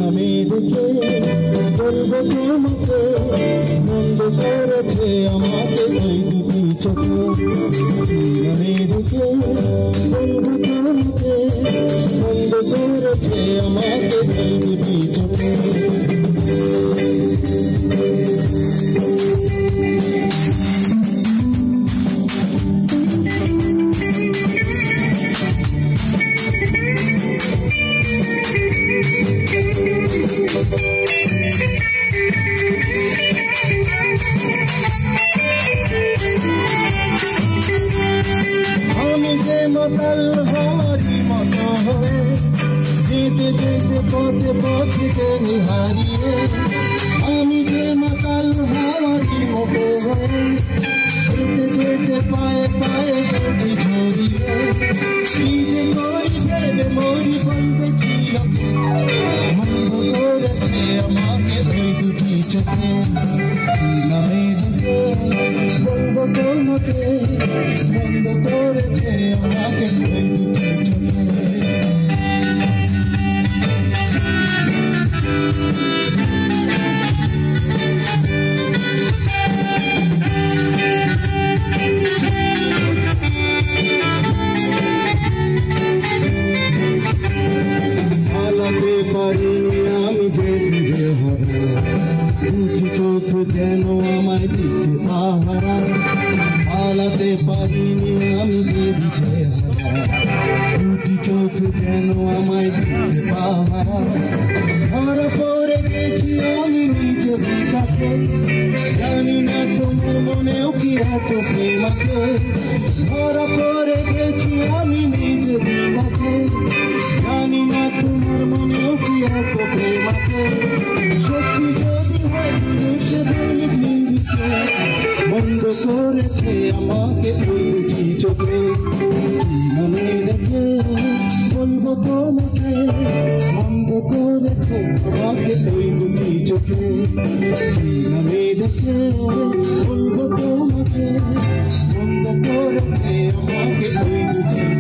আমি রেখে বলবো তোমাকে বন্ধ করেছে আমাকে ওই দুটি চোখে আমি রেখে বলবো তোমাকে বন্ধ করেছে আমাকে ওই দুটি চোখে আমি যে মাতাল হারি মতো হয়ে যেতে যেতে পথে পথে হারিয়ে আমি যে মাতাল হারি মতো হয়ে যেতে যেতে পায়ে পায়ে গেছি ঝরিয়ে কি যে করি ভেবে মরি বলবে কি লোকে বন্ধ করেছে আমাকে ওই দুটি চোখে নামে বলবো তোমাকে বন্ধ করেছে আমাকে ওই দুটি চোখে পালাতে পারিনি আমি যে নিজে হারা দুটি চোখ যেন আমায় দিচ্ছে পাহারা পালাতে পারিনি আমি যে দিশে হারা দুটি চোখ যেন আমায় দিচ্ছে পাহারা ধরা পড়ে গেছি আমি নিজের কাছে জানি না তোমার মনেও কি এত প্রেম আছে ধরা পড়ে গেছি আমি নিজের কাছে জানি না তোমার মনেও কি এত প্রেম আছে সত্যি যদি হয় সে বন্ধ করেছে আমাকে ওই দুটি চোখে মনে রেখে বলবো তোমাকে বন্ধ করেছে আমাকে ওই দুটি চোখে মনে রেখে বলবো তোমাকে বন্ধ করেছে আমাকে ওই দুটি